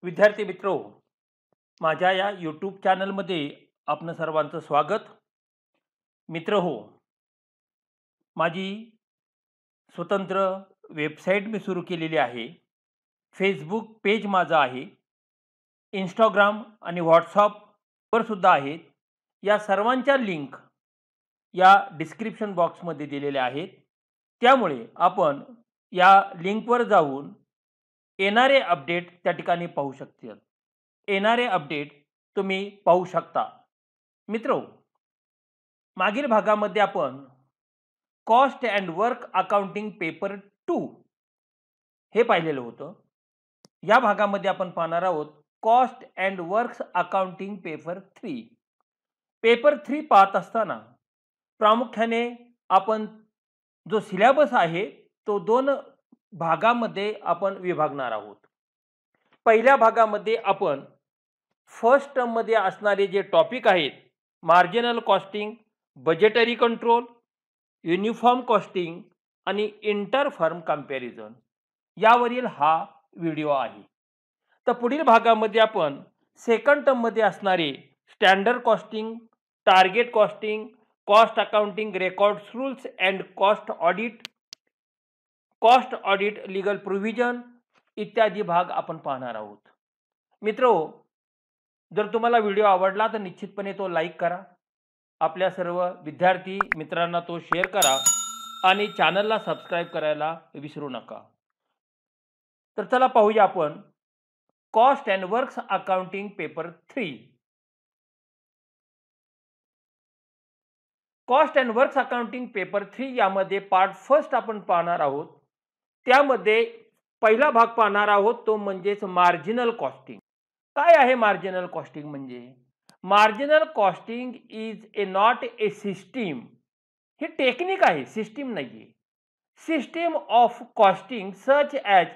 विद्यार्थी मित्रो, माझ्या या यूट्यूब चॅनलमध्ये आपलं सर्वांचं स्वागत. मित्र हो, माझी स्वतंत्र वेबसाईट मी सुरू केलेली आहे. फेसबुक पेज माझं आहे. इंस्टाग्राम आणि व्हॉट्सअपवर सुद्धा आहेत. या सर्वांच्या लिंक या डिस्क्रिप्शन बॉक्समध्ये दिलेल्या आहेत. त्यामुळे आपण या लिंकवर जाऊन येणारे अपडेट त्या ठिकाणी पाहू शकता. येणारे अपडेट तुम्ही पाहू शकता. मित्रो, मागील भागामध्ये आपण cost and work accounting paper 2 हे पाहिलेलं होतं. या भागामध्ये आपण पाहणार आहोत cost and works accounting paper 3. Paper 3 पाहत असताना प्रामुख्याने आपण जो सिलेबस आहे तो 2 भागामध्ये आपण विभागणार आहोत. पहिल्या भागामध्ये आपण फर्स्ट टर्ममध्ये असणारे जे टॉपिक आहेत, marginal costing, budgetary control, uniform costing आणि इंटरफर्म कंपॅरिझन यावरील हा व्हिडिओ आहे. तर पुढील भागामध्ये आपण सेकंड टर्ममध्ये असणारे standard costing, target costing, cost accounting records rules and cost audit legal provision इत्यादी भाग आपण पाहणार आहोत. मित्रो, जर तुम्हाला व्हिडिओ आवडला तर निश्चितपणे तो लाईक करा. आपल्या सर्व विद्यार्थी मित्रांना तो शेअर करा आणि चॅनलला सबस्क्राईब करायला विसरू नका. तर चला पाहूया आपण cost and works accounting paper 3. Cost and works accounting paper 3 यामध्ये पार्ट फर्स्ट आपण पाहणार आहोत. त्यामध्ये पहिला भाग पाहणार आहोत तो म्हणजेच मार्जिनल कॉस्टिंग. काय आहे मार्जिनल कॉस्टिंग म्हणजे? Marginal costing is not a system. He technique आहे, सिस्टीम नाहीये. System of costing such as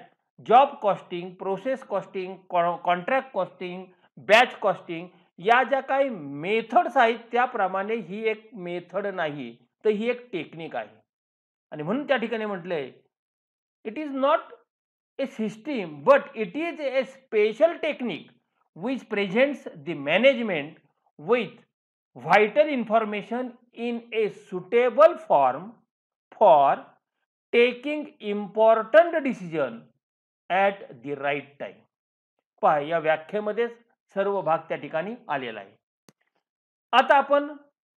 job costing, process costing, contract costing, batch costing या ज्या काही मेथड्स आहेत त्याप्रमाणे ही एक मेथड नाही, तर ही एक टेक्निक आहे. आणि म्हणून त्या ठिकाणी म्हटलंय it is not a system but it is a special technique which presents the management with vital information in a suitable form for taking important decision at the right time. पहा, या व्याख्येमध्ये सर्व भाग त्या ठिकाणी आलेला आहे. आता आपण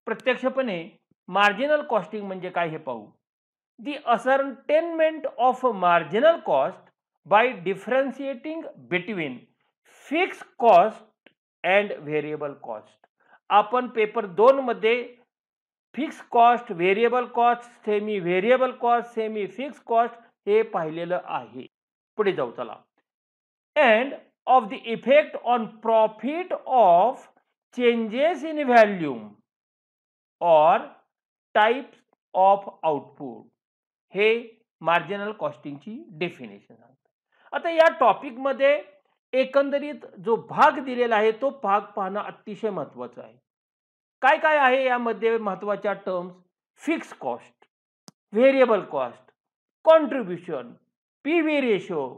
प्रत्यक्षपणे मार्जिनल कॉस्टिंग म्हणजे काय हे पाहू. The ascertainment of marginal cost by differentiating between fixed cost and variable cost. आपण पेपर 2 मध्ये fix cost, variable cost, semi variable cost, semi fix cost हे पाहिलेलं आहे. पुढे जाऊ चला. And of the effect on profit of changes in volume or types of output हे marginal कॉस्टिंगची डेफिनेशन आहे. आता या टॉपिकमध्ये एकंदरीत जो भाग दिलेला आहे तो भाग पाहणं अतिशय महत्त्वाचं आहे. काय काय आहे यामध्ये महत्त्वाच्या terms? Fix cost, variable cost, contribution, PV ratio,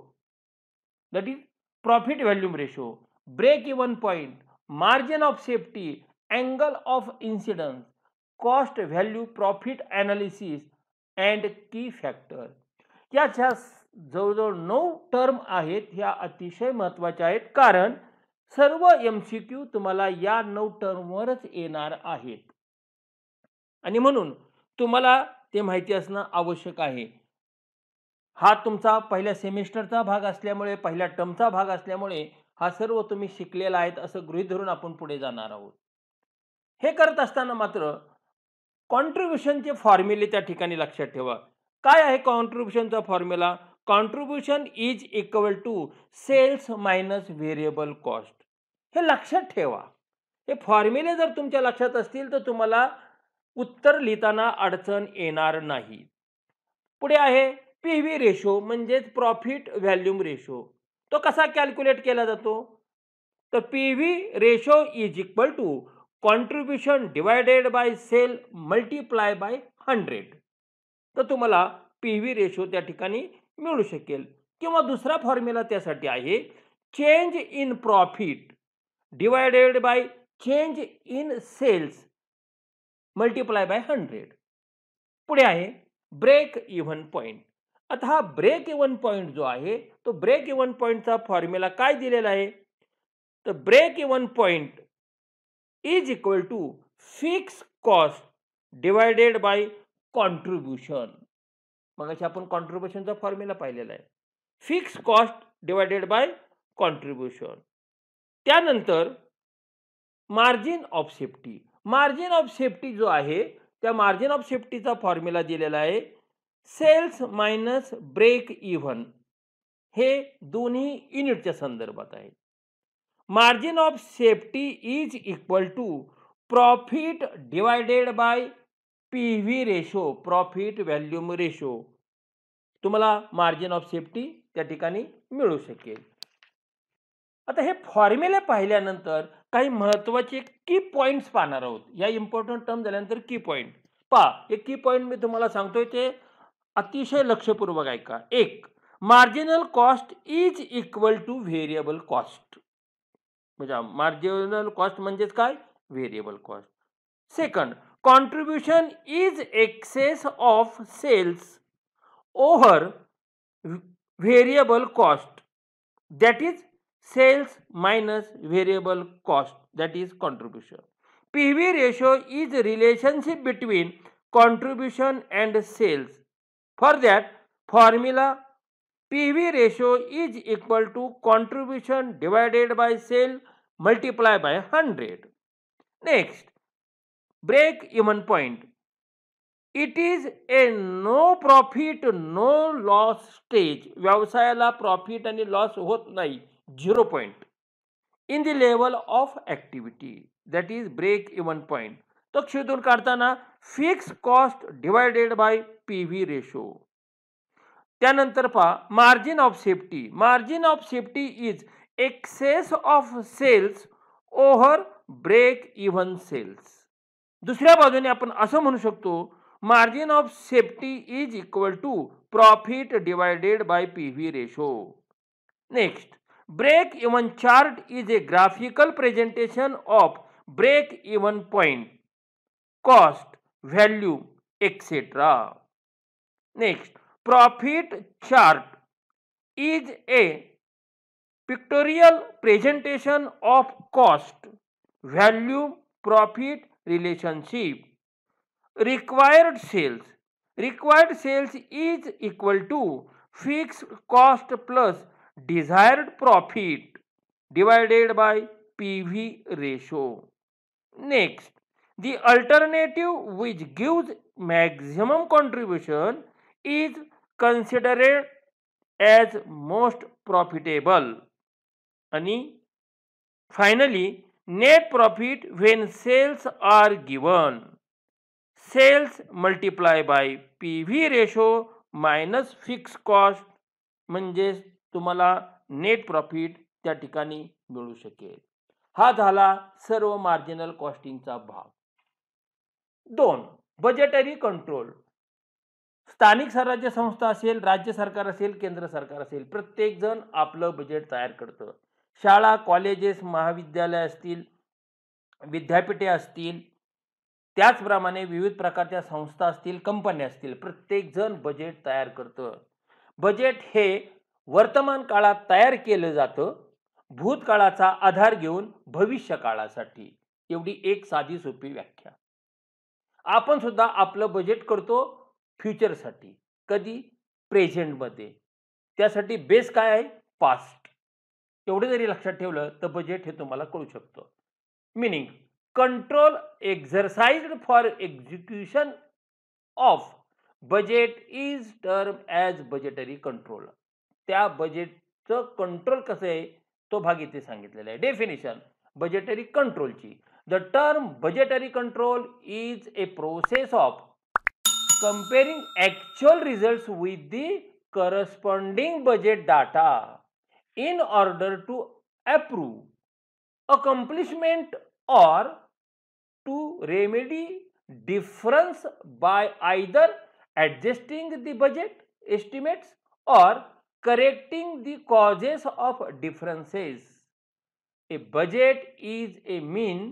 that is profit volume ratio, break even point, margin of safety, angle of incidence, cost value profit analysis and key factor. याच्या जवळजवळ 9 टर्म आहेत. ह्या अतिशय महत्त्वाच्या आहेत कारण सर्व MCQ तुम्हाला या 9 टर्मवरच येणार आहेत आणि म्हणून तुम्हाला ते माहिती असणं आवश्यक आहे. हा तुमचा पहिल्या सेमिस्टरचा भाग असल्यामुळे, पहिल्या टर्मचा भाग असल्यामुळे हा सर्व तुम्ही शिकलेला आहेत असं गृहीत धरून आपण पुढे जाणार आहोत. हे करत असताना मात्र कॉन्ट्रीब्युशनचे फॉर्म्युले त्या ठिकाणी लक्षात ठेवा. काय आहे कॉन्ट्रीब्युशनचा formula? Contribution is equal to sales minus variable cost. हे लक्षात ठेवा. हे फॉर्म्युले जर तुमच्या लक्षात असतील तर तुम्हाला उत्तर लिहिताना अडचण येणार नाही. पुढे आहे पीव्ही रेशो म्हणजेच प्रॉफिट व्हॉल्यूम रेशो. तो कसा कॅल्क्युलेट केला जातो? तर PV ratio is equal to contribution divided by sale multiply by 100. तर तुम्हाला पीव्ही रेशो त्या ठिकाणी मिळू शकेल. किंवा दुसरा फॉर्म्युला त्यासाठी आहे change in profit divided by change in sales multiply by 100. पुढे आहे ब्रेक इव्हन पॉइंट. आता हा ब्रेक इव्हन पॉइंट जो आहे तो ब्रेक इव्हन पॉइंटचा फॉर्म्युला काय दिलेला आहे, तर break even point is equal to fix cost divided by contribution. मग आपण कॉन्ट्रीब्युशनचा फॉर्म्युला पाहिलेला आहे, fix cost divided by contribution. त्यानंतर margin of safety. Margin of safety जो आहे त्या मार्जिन ऑफ सेफ्टीचा फॉर्म्युला दिलेला आहे सेल्स मायनस ब्रेक इव्हन. हे दोन्ही युनिटच्या संदर्भात आहे. Margin of safety is equal to profit divided by P V ratio, profit volume ratio. तुम्हाला मार्जिन ऑफ सेफ्टी त्या ठिकाणी मिळू शकेल. आता हे फॉर्म्युले पाहिल्यानंतर काही महत्त्वाचे की पॉइंट्स पाहणार आहोत. या इम्पॉर्टंट टर्म झाल्यानंतर की पॉइंट पहा. हे की पॉइंट मी तुम्हाला सांगतोय ते अतिशय लक्षपूर्वक ऐका. एक, marginal cost is equal to variable cost. म्हणजे मार्जिनल कॉस्ट म्हणजेच काय, variable cost. Second, contribution is excess of sales over variable cost, that is sales minus variable cost, that is contribution. PV ratio is relationship between contribution and sales. For that formula, PV ratio is equal to contribution divided by sale multiply by 100. Next, break even point. It is a no profit no loss stage. व्यवसायाला profit आणि loss होत नाही, 0 point in the level of activity, that is break even point. तो शोधून काढताना fix cost divided by P V ratio. त्यानंतर पहा margin of safety. Margin of safety is excess of sales over break even sales. दुसऱ्या बाजूने आपण असं म्हणू शकतो margin of safety is equal to profit divided by P V ratio. Next, break even chart is a graphical presentation of break even point, cost, value, etc. Next, profit chart is a pictorial presentation of cost, value, profit relationship. Required sales. Required sales is equal to fixed cost plus desired profit divided by PV ratio. Next, the alternative which gives maximum contribution is considered as most profitable. And finally, net profit when sales are given. Sales multiply by PV ratio minus fixed cost म्हणजे तुम्हाला net profit त्या ठिकाणी मिळू शकेल. हा झाला सर्व marginal कॉस्टिंगचा भाग. 2, बजेटरी कंट्रोल. स्थानिक स्वराज्य संस्था असेल, राज्य सरकार असेल, केंद्र सरकार असेल, प्रत्येक जण आपलं बजेट तयार करतं. शाळा, कॉलेजेस, महाविद्यालय असतील, विद्यापीठे असतील, त्याचप्रमाणे विविध प्रकारच्या संस्था असतील, कंपन्या असतील, प्रत्येक जण बजेट तयार करतं. बजेट हे वर्तमान काळात तयार केलं जातं भूतकाळाचा आधार घेऊन भविष्य काळासाठी. एवढी एक साधी सोपी व्याख्या. आपण सुद्धा आपलं बजेट करतो फ्युचरसाठी. कधी, प्रेझेंटमध्ये. त्यासाठी बेस काय आहे, पास्ट. एवढं जरी लक्षात ठेवलं तर बजेट हे तुम्हाला कळू शकतं. Meaning, control exercised for execution of budget is term as budgetary control. त्या बजेटचं कंट्रोल कसं आहे तो भाग इथे सांगितलेला आहे. डेफिनेशन बजेटरी कंट्रोलची. The term budgetary control is a process of comparing actual results with the corresponding budget data in order to approve accomplishment or to remedy difference by either adjusting the budget estimates or correcting the causes of differences. A budget is a mean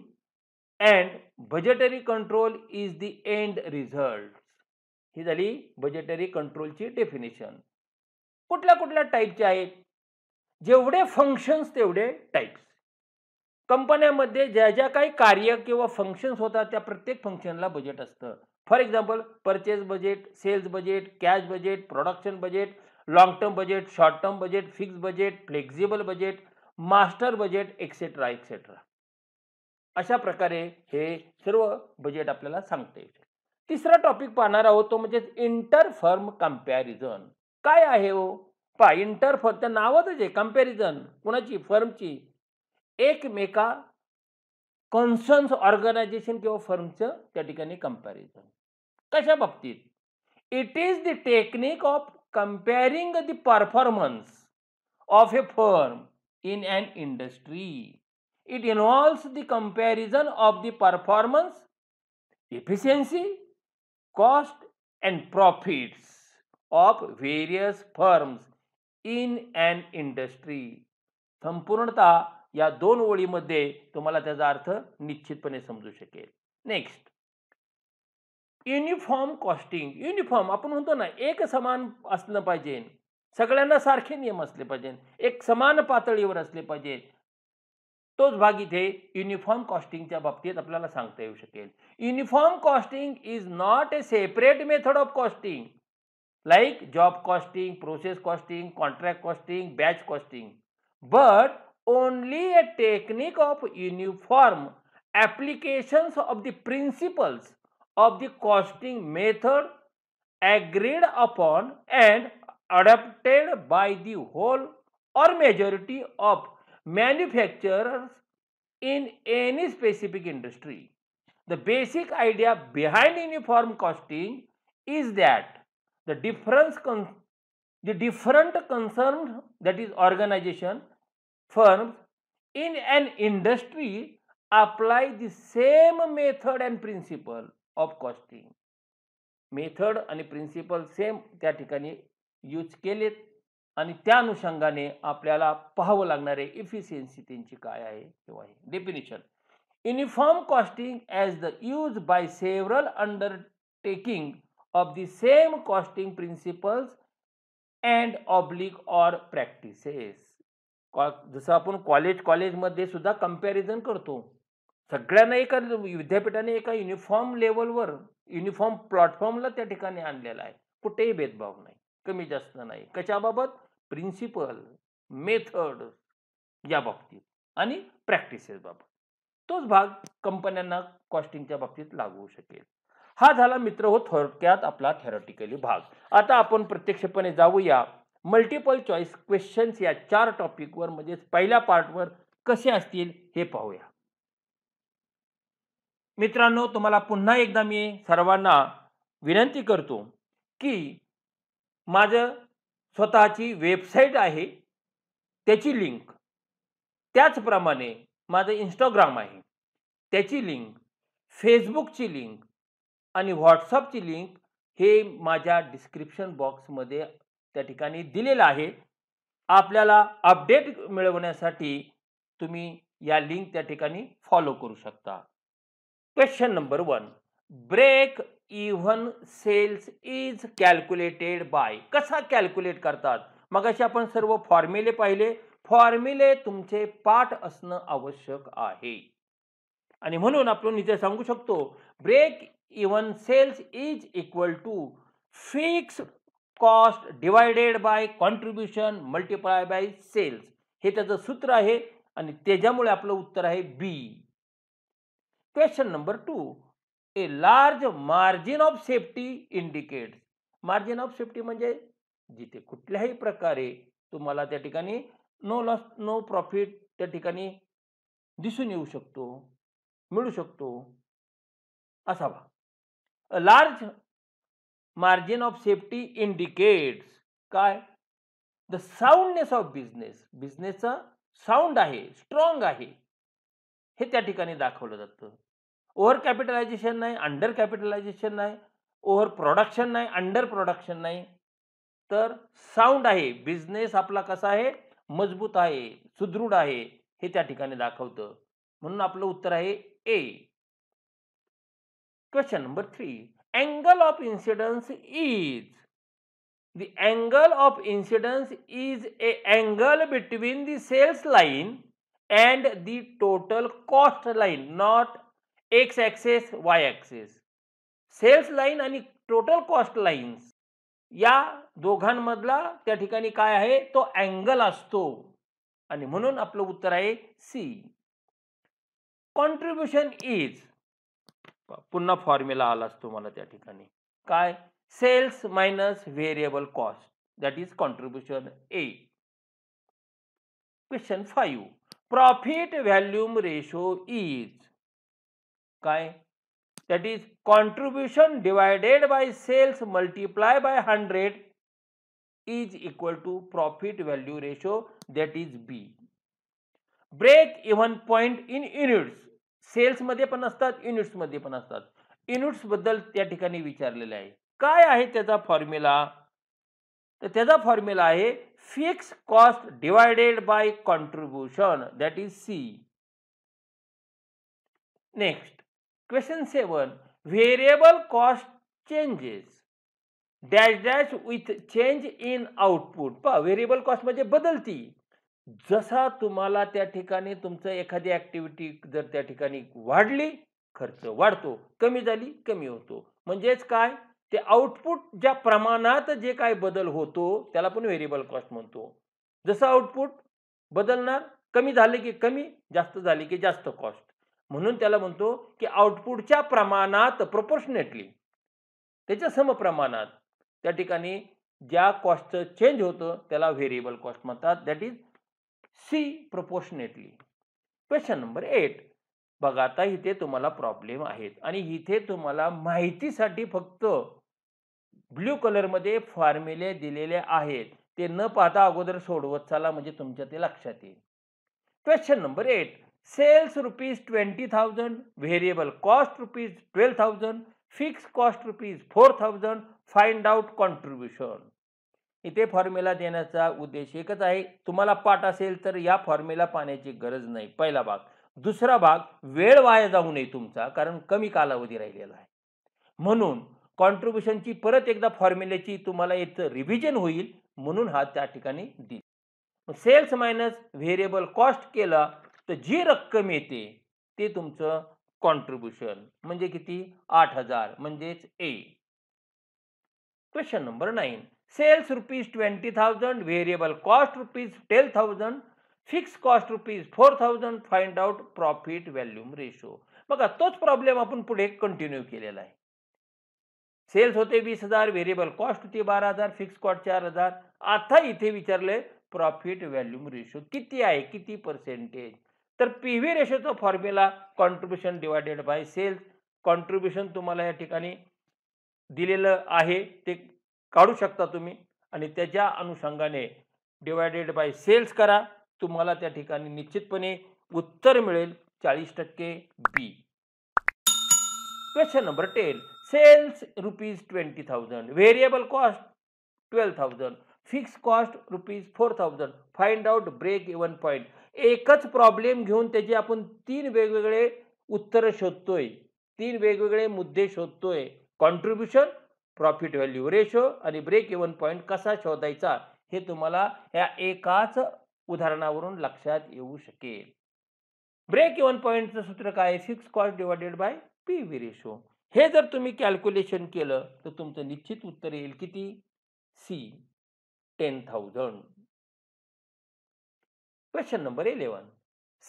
and budgetary control is the end result. ही झाली budgetary कंट्रोलची definition. कुठल्या कुठल्या टाईपचे आहेत? जेवढे functions तेवढे types. कंपन्यामध्ये ज्या ज्या काही कार्य किंवा फंक्शन्स होतात त्या प्रत्येक फंक्शनला बजेट असतं. For example purchase budget, sales budget, cash budget, production budget, long term budget, short term budget, fix budget, flexible budget, master budget, etcetera etcetera. अशा प्रकारे हे सर्व बजेट आपल्याला सांगता येईल. तिसरा टॉपिक पाहणार आहोत तो म्हणजे इंटर फर्म कंपॅरिझन. काय आहे हो? पहा, इंटर फर्म त्या नावातच आहे कंपॅरिझन. कुणाची? फर्मची. एकमेका कन्सर्न्स ऑर्गनायझेशन किंवा फर्मचं त्या ठिकाणी कंपॅरिझन. कशा बाबतीत? It is the technique of comparing the performance of a firm in an industry. It involves the comparison of the performance, efficiency, cost and profits of various firms in an industry. संपूर्णतः या दोन ओळीमध्ये तुम्हाला त्याचा अर्थ निश्चितपणे समजू शकेल. Next, uniform costing. युनिफॉर्म आपण म्हणतो ना, एक समान असलं पाहिजे, सगळ्यांना सारखे नियम असले पाहिजे, एक समान पातळीवर असले पाहिजे. तोच भाग इथे युनिफॉर्म कॉस्टिंगच्या बाबतीत आपल्याला सांगता येऊ शकेल. Uniform costing is not a separate method of costing like job costing, process costing, contract costing, batch costing, but only a technique of uniform applications of the principles of the costing method agreed upon and adopted by the whole or majority of manufacturers in any specific industry. The basic idea behind uniform costing is that the different concerned, that is organization, firms in an industry apply the same method and principle of costing. Method आणि principal same त्या ठिकाणी use केलेत आणि त्या अनुषंगाने आपल्याला पाहावं लागणारे इफिशियन्सी त्यांची काय आहे किंवा आहे. Definition: uniform costing as the use by several undertaking of the same costing principles and oblique or practices. जसं आपण कॉलेजमध्ये सुद्धा कंपॅरिझन करतो. सगळ्यांना एका विद्यापीठाने एका युनिफॉर्म लेवलवर युनिफॉर्म प्लॅटफॉर्मला त्या ठिकाणी आणलेला आहे. कुठेही भेदभाव नाही, कमी जास्त नाही. कशाबाबत? प्रिन्सिपल, मेथड या बाबतीत आणि प्रॅक्टिसेस बाबत. तोच भाग कंपन्यांना कॉस्टिंगच्या बाबतीत लागू होऊ शकेल. हा झाला मित्र हो थोडक्यात आपला थेरॉटिकली भाग. आता आपण प्रत्यक्षपणे जाऊया मल्टिपल चॉईस क्वेश्चन्स या 4 टॉपिकवर, म्हणजे पहिल्या पार्टवर कसे असतील हे पाहूया. मित्रांनो, तुम्हाला पुन्हा एकदा मी सर्वांना विनंती करतो की माझं स्वतःची वेबसाईट आहे त्याची लिंक, त्याचप्रमाणे माझं इंस्टाग्राम आहे त्याची लिंक, फेसबुकची लिंक आणि व्हॉट्सअपची लिंक हे माझ्या डिस्क्रिप्शन बॉक्समध्ये त्या ठिकाणी दिलेलं आहे. आपल्याला अपडेट मिळवण्यासाठी तुम्ही या लिंक त्या ठिकाणी फॉलो करू शकता. Question number 1, break even sales is calculated by. कसा कॅल्क्युलेट करतात? मगाशी आपण सर्व फॉर्म्युले पाहिले. फॉर्म्युले तुमचे पाठ असणं आवश्यक आहे आणि म्हणून आपण इथे सांगू शकतो break even sales is equal to fixed cost divided by contribution multiply by sales. हे त्याचं सूत्र आहे आणि त्याच्यामुळे आपलं उत्तर आहे B. Question number 2, a large margin of safety indicates. Margin of safety म्हणजे जिथे कुठल्याही प्रकारे तुम्हाला त्या ठिकाणी नो लॉस नो प्रॉफिट त्या ठिकाणी दिसून येऊ शकतो, मिळू शकतो असावा. A large margin of safety indicates काय? The soundness of business. बिझनेसचा साऊंड आहे, स्ट्रॉंग आहे, हे त्या ठिकाणी दाखवलं जातं. ओव्हर कॅपिटलायझेशन नाही, अंडर कॅपिटलायझेशन नाही, ओव्हर प्रोडक्शन नाही, अंडर प्रोडक्शन नाही, तर साऊंड आहे, बिझनेस आपला कसा आहे, मजबूत आहे, सुदृढ आहे, हे त्या ठिकाणी दाखवतं. म्हणून आपलं उत्तर आहे A. Question number 3. Angle of incidence is. The angle of incidence is a angle between the sales line and the total cost line, not x axis, y axis. Sales line आणि टोटल कॉस्ट लाईन्स या दोघांमधला त्या ठिकाणी काय आहे, तो angle असतो आणि म्हणून आपलं उत्तर आहे सी. कॉन्ट्रीब्युशन इज, पुन्हा फॉर्म्युला आलाच तुम्हाला त्या ठिकाणी, काय, sales minus variable cost, that is contribution A. Question 5. Profit volume ratio is, काय, that is contribution divided by sales multiply by 100 is equal to profit value ratio, that is B. break even point in units, sales मध्ये पण असतात, units मध्ये पण असतात. Units बद्दल त्या ठिकाणी विचारलेले आहे. काय आहे त्याचा फॉर्म्युला, तर त्याचा फॉर्म्युला आहे fix cost divided by contribution, that is C. Next question 7. Variable cost changes dash dash with change in output. पहा, व्हेरिएबल कॉस्ट म्हणजे बदलती, जसा तुम्हाला त्या ठिकाणी तुमचं एखादी ऍक्टिव्हिटी जर त्या ठिकाणी वाढली, खर्च वाढतो, कमी झाली, कमी होतो. म्हणजेच काय, ते आउटपुट ज्या प्रमाणात जे काय बदल होतो त्याला आपण व्हेरिएबल कॉस्ट म्हणतो. जसं आउटपुट बदलणार, कमी झाले की कमी, जास्त झाली की जास्त कॉस्ट, म्हणून त्याला म्हणतो की आउटपुटच्या प्रमाणात प्रोपोर्शनेटली, त्याच्या समप्रमाणात त्या ठिकाणी ज्या कॉस्टचं चेंज होतं त्याला व्हेरिएबल कॉस्ट म्हणतात, that is C, proportionately. Question number 8. बघा, आता इथे तुम्हाला प्रॉब्लेम आहेत आणि इथे तुम्हाला माहितीसाठी फक्त ब्ल्यू कलर मध्ये फॉर्म्युले दिलेले आहेत, ते न पाहता अगोदर सोडवत चला, म्हणजे तुमच्या ते लक्षात येईल. Question number 8. Sales rupees 20,000, variable cost rupees 12,000, fix cost rupees 4,000, find out contribution. इथे फॉर्म्युला देण्याचा उद्देश एकच आहे. तुम्हाला पाठ असेल तर या फॉर्म्युला पाहण्याची गरज नाही, पहिला भाग. दुसरा भाग, वेळ वाया जाऊ नये तुमचा, कारण कमी कालावधी राहिलेला आहे, म्हणून कॉन्ट्रीब्युशनची परत एकदा फॉर्म्युल्याची तुम्हाला इथं रिव्हिजन होईल, म्हणून हा त्या ठिकाणी दिला. सेल्स मायनस व्हेरिएबल कॉस्ट केला तर जी रक्कम येते ते तुमचं कॉन्ट्रीब्युशन, म्हणजे किती, 8,000, म्हणजेच A. Question number 9. Sales rupees 20,000, variable cost rupees 10,000, fix cost rupees 4,000, find out profit volume ratio. बघा, तोच प्रॉब्लेम आपण पुढे कंटिन्यू केलेला आहे. सेल्स होते 20,000, व्हेरिएबल कॉस्ट होती 12,000, फिक्स कॉस्ट 4,000. आता इथे विचारले प्रॉफिट व्हॅल्यूम रेशो किती आहे, किती पर्सेंटेज. तर पीव्ही रेशोचा formula contribution divided by sales. Contribution तुम्हाला या ठिकाणी दिलेलं आहे, ते काढू शकता तुम्ही आणि त्याच्या अनुषंगाने डिवायडेड बाय सेल्स करा, तुम्हाला त्या ठिकाणी निश्चितपणे उत्तर मिळेल 40% B. Question number 10. Sales rupees 20,000, variable cost 12,000, fix cost rupees 4,000, find out break even point. एकच प्रॉब्लेम घेऊन त्याचे आपण 3 वेगवेगळे उत्तर शोधतोय, 3 वेगवेगळे मुद्दे शोधतोय. कॉन्ट्रीब्युशन, प्रॉफिट व्हॅल्यू रेशो आणि ब्रेक इवन पॉइंट कसा शोधायचा हे तुम्हाला या एकाच उदाहरणावरून लक्षात येऊ शकेल. ब्रेक इवन पॉइंटचं सूत्र काय, fix cost divided by PV ratio. हे जर तुम्ही कॅल्क्युलेशन केलं तर तुमचं निश्चित उत्तर येईल किती, C, 10,000. Question number 11.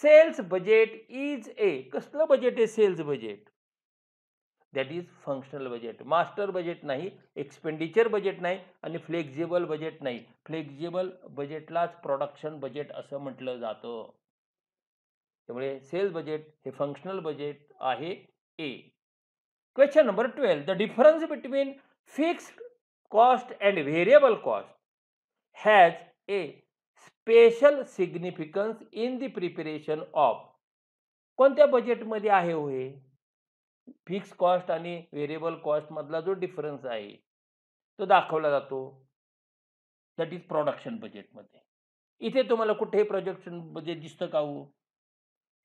Sales budget is A. कसलं बजेट आहे sales budget, that is functional budget. Master budget नाही, एक्सपेंडिचर बजेट नाही आणि फ्लेक्झिबल बजेट नाही. फ्लेक्झिबल बजेटलाच प्रोडक्शन बजेट असं म्हटलं जातं. त्यामुळे सेल्स बजेट हे फंक्शनल बजेट आहे, A. Question number 12. The difference between fixed cost and variable cost has a special significance in the preparation of. कोणत्या बजेटमध्ये आहे होय, फिक्स कॉस्ट आणि व्हेरिएबल कॉस्ट मधला जो डिफरन्स आहे तो दाखवला जातो. दॅट इज प्रोडक्शन बजेटमध्ये. इथे तुम्हाला कुठेही प्रोडक्शन बजेट दिसतं का हो?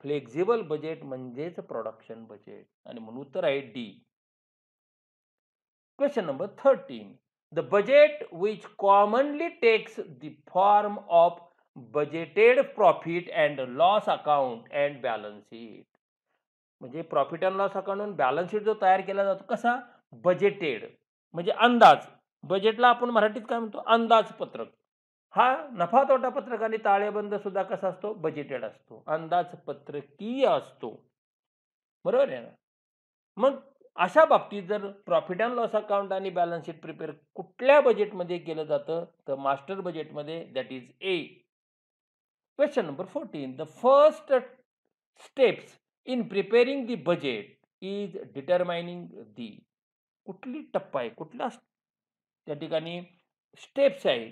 फ्लेक्झिबल बजेट म्हणजेच प्रोडक्शन बजेट आणि म्हणून उत्तर आहे D. Question number 13. The budget which commonly takes the form of budgeted profit and loss account and balance sheet. म्हणजे प्रॉफिट अँड लॉस अकाउंट आणि बॅलन्स शीट जो तयार केला जातो कसा? बजेटेड म्हणजे अंदाज. बजेटला आपण मराठीत काय म्हणतो? अंदाजपत्रक. हा नफा तोटा पत्रक आणि ताळेबंद सुद्धा कसा असतो? बजेटेड असतो, अंदाजपत्रकीय असतो. बरोबर आहे ना? मग अशा बाबतीत जर प्रॉफिट अँड लॉस अकाउंट आणि बॅलन्स शीट प्रिपेअर कुठल्या बजेटमध्ये केलं जातं? तर मास्टर बजेटमध्ये, that is A. Question number 14. The first steps in preparing the budget is determining the. कुठली टप्पा आहे, कुठला त्या ठिकाणी स्टेप्स आहेत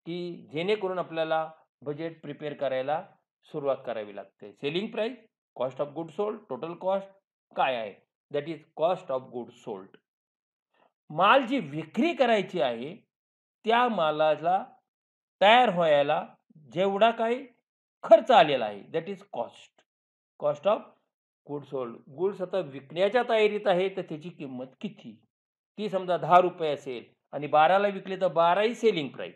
की जेणेकरून आपल्याला बजेट प्रिपेअर करायला सुरुवात करावी लागते? Selling price, cost of good sold, total cost काय आहे? That is cost of good sold. माल जी विक्री करायची आहे त्या मालाला तयार व्हायला जेवढा काही खर्च आलेला आहे that is cost. Cost of good sold. Goods आता विकण्याच्या तयारीत आहे तर त्याची किंमत किती? ती समजा ₹10 असेल आणि 12ला विकले तर 12 ही सेलिंग प्राइस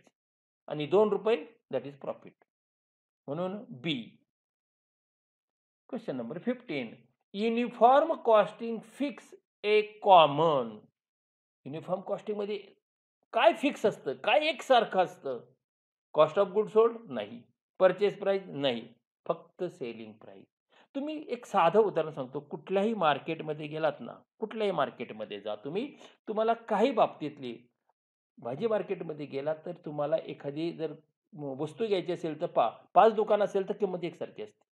आणि ₹2 दॅट इज प्रॉफिट. म्हणून B. Question number 15. Uniform costing fix a common. Uniform costing मध्ये काय फिक्स असतं, काय एकसारखं असतं? कॉस्ट ऑफ गुड सोल्ड नाही, परचेस प्राइस नाही, फक्त सेलिंग प्राइस. तुम्ही एक साधं उदाहरण सांगतो. कुठल्याही मार्केटमध्ये गेलात ना, कुठल्याही मार्केटमध्ये जा तुम्ही, तुम्हाला काही बाबतीतली भाजी मार्केटमध्ये गेलात तर तुम्हाला एखादी जर वस्तू घ्यायची असेल तर 5 दुकान असेल तर किंमत एकसारखी असते.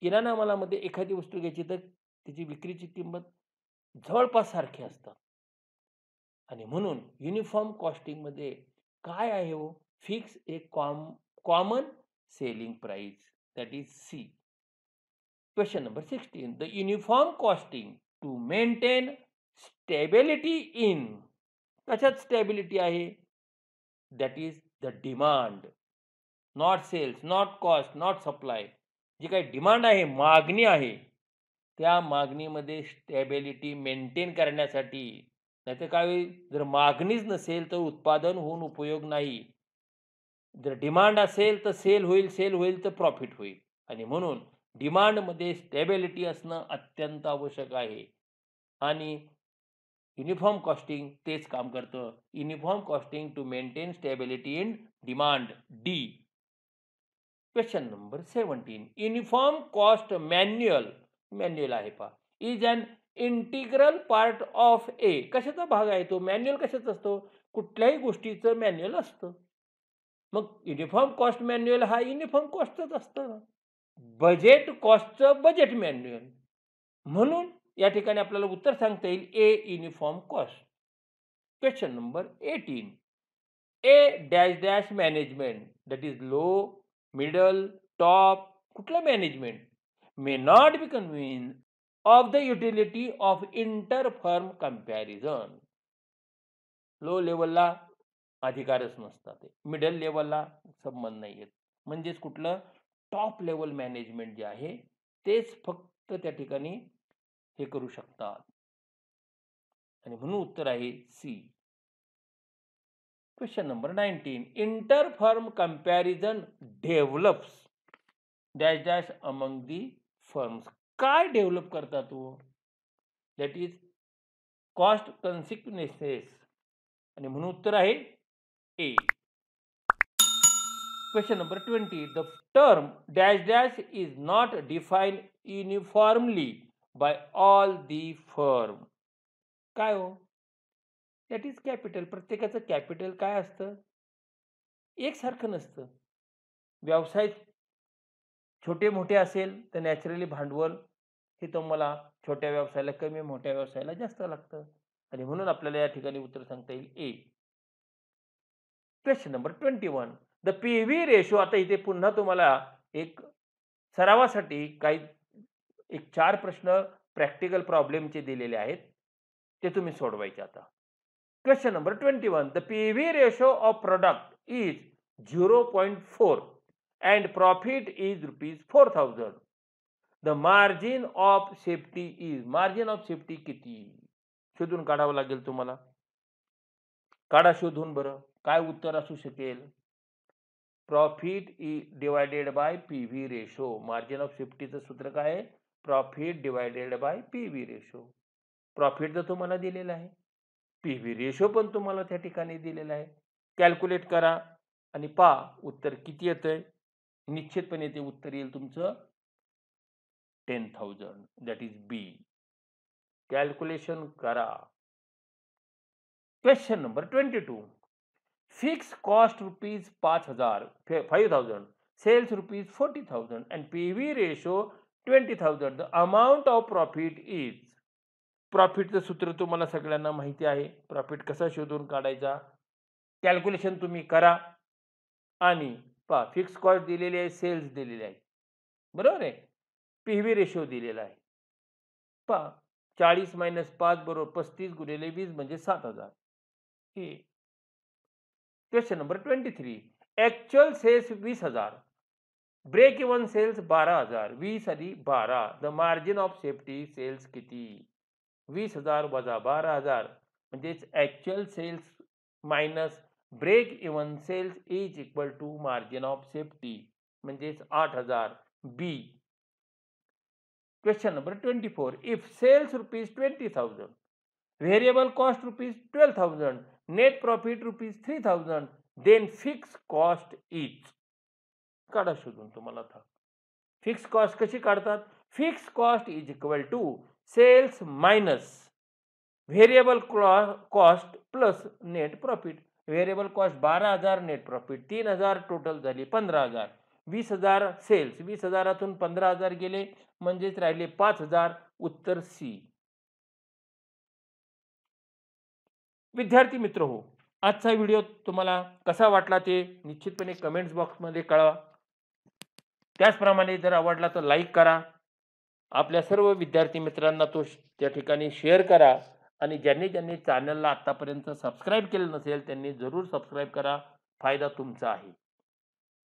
किराणा मालामध्ये एखादी वस्तू घ्यायची तर त्याची विक्रीची किंमत जवळपास सारखी असतात. आणि म्हणून युनिफॉर्म कॉस्टिंगमध्ये काय आहे हो? Fix a common selling price, that is C. Question number 16. The uniform costing to maintain stability in. कशात स्टेबिलिटी आहे? That is the demand, not sales, not cost, not supply. जी काही डिमांड आहे, मागणी आहे, त्या मागणीमध्ये स्टॅबिलिटी मेंटेन करण्यासाठी. नाहीतर काय होईल? जर मागणीच नसेल तर उत्पादन होऊन उपयोग नाही. जर डिमांड असेल तर सेल होईल, सेल होईल तर प्रॉफिट होईल. आणि म्हणून डिमांडमध्ये स्टॅबिलिटी असणं अत्यंत आवश्यक आहे आणि युनिफॉर्म कॉस्टिंग तेच काम करतं. Uniform costing to maintain stability in demand, D. Question number 17. Uniform cost manual. Manual आहे पहा. Is an integral part of a. कशाचा भाग आहे तो? मॅन्युअल कशाचा असतो? कुठल्याही गोष्टीचं मॅन्युअल असतं. मग युनिफॉर्म कॉस्ट मॅन्युअल हा युनिफॉर्म कॉस्टच असतं. बजेट कॉस्टचं बजेट मॅन्युअल. म्हणून या ठिकाणी आपल्याला उत्तर सांगता येईल A, uniform cost. Question number 18. A dash dash management, that is low, middle, top, कुठलं management may not be convince of the utility of inter firm comparison. Low लेवलला अधिकारच नसतात, मिडल लेवलला संबंध नाही आहेत. म्हणजेच कुठलं? टॉप लेवल मॅनेजमेंट जे आहे तेच फक्त त्या ठिकाणी हे करू शकतात आणि म्हणून उत्तर आहे C. Question number 19. Inter firm comparison develops dash dash among the firms. काय डेव्हलप करतात तो? दॅट इज कॉस्ट कन्सिक्वेन्सेस आणि म्हणून उत्तर आहे A. Question number 20. The term dash dash is not define uniformly by all the firm. काय हो? That is capital. प्रत्येकाचं कॅपिटल काय असतं? एकसारखं नसतं. व्यवसाय छोटे मोठे असेल तर नॅचरली भांडवल हे तुम्हाला छोट्या व्यवसायाला कमी, मोठ्या व्यवसायाला जास्त लागतं आणि म्हणून आपल्याला या ठिकाणी उत्तर सांगता येईल A. Question number 21. The P V ratio. आता इथे पुन्हा तुम्हाला एक सरावासाठी काही एक 4 प्रश्न प्रॅक्टिकल प्रॉब्लेमचे दिलेले आहेत, ते तुम्ही सोडवायचे आता. Question number 21. The PV ratio of product is 0.4 and profit is rupees 4,000. The margin of safety is, margin of safety किती शोधून काढावं लागेल तुम्हाला. काढा शोधून बरं. काय उत्तर असू शकेल? Profit divided by PV ratio. Margin of सेफ्टीचं सूत्र काय आहे? Profit divided by PV ratio. Profit तर तुम्हाला दिलेला आहे, पीव्ही रेशो पण तुम्हाला त्या ठिकाणी दिलेला आहे. कॅल्क्युलेट करा आणि पहा उत्तर किती येतंय. निश्चितपणे ते उत्तर येईल तुमचं 10,000. That is B. कॅल्क्युलेशन करा. Question number 22. Fix cost rupees 5,000, sales rupees 40,000 and PV ratio 20,000. The amount of profit is. प्रॉफिटचं सूत्र तुम्हाला सगळ्यांना माहिती आहे. प्रॉफिट कसा शोधून काढायचा, कॅल्क्युलेशन तुम्ही करा आणि पहा फिक्स कॉस्ट दिलेली आहे, सेल्स दिलेले आहे, बरोबर आहे, पीव्ही रेशो दिलेला आहे. पहा 40 - 5 बरोबर 35 गुणिले 20 म्हणजे 7,000. हे question number 23. Actual sales 20,000, break even sales 12,000. 20 अधिक 12. The margin of safety sales किती? 20,000 वजा 12,000 म्हणजेच actual sales minus break even sales is equal to margin of safety म्हणजेच 8,000. B. Question number 24. If sales rupees 20,000, variable cost rupees 12,000, net profit rupees 3,000, then fix cost is. काढा शोधून तुम्हाला आता. Fix cost कशी काढतात? Fix cost is equal to sales minus variable cost plus net profit. Variable cost 12,000, net profit 3,000, total झाली 15,000. 20,000 cells, 20,000तून 15,000 गेले म्हणजेच राहिले 5,000. उत्तर सी. विद्यार्थी मित्र हो, आजचा व्हिडिओ तुम्हाला कसा वाटला ते निश्चितपणे कमेंट्स बॉक्समध्ये कळवा. त्याचप्रमाणे जर आवडला तर लाईक करा, आपल्या सर्व विद्यार्थी मित्रांना तो त्या ठिकाणी शेअर करा आणि ज्यांनी चॅनलला आतापर्यंत सबस्क्राईब केलं नसेल त्यांनी जरूर सबस्क्राईब करा. फायदा तुमचा आहे.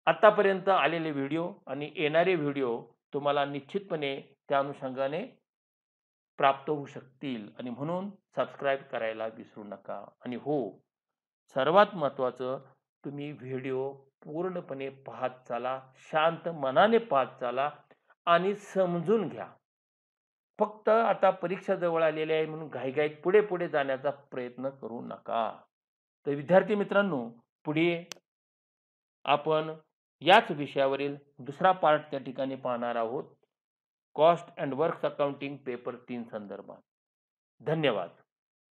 आतापर्यंत आलेले व्हिडिओ आणि येणारे व्हिडिओ तुम्हाला निश्चितपणे त्या अनुषंगाने प्राप्त होऊ शकतील आणि म्हणून सबस्क्राईब करायला विसरू नका. आणि हो, सर्वात महत्त्वाचं, तुम्ही व्हिडिओ पूर्णपणे पाहत चाला, शांत मनाने पाहत चाला आणि समजून घ्या. फक्त आता परीक्षा जवळ आलेली आहे म्हणून घाईघाईत पुढे जाण्याचा प्रयत्न करू नका. तर विद्यार्थी मित्रांनो, पुढे आपण याच विषयावरील दुसरा पार्ट त्या ठिकाणी पाहणार आहोत, cost and works accounting paper 3 संदर्भात. धन्यवाद.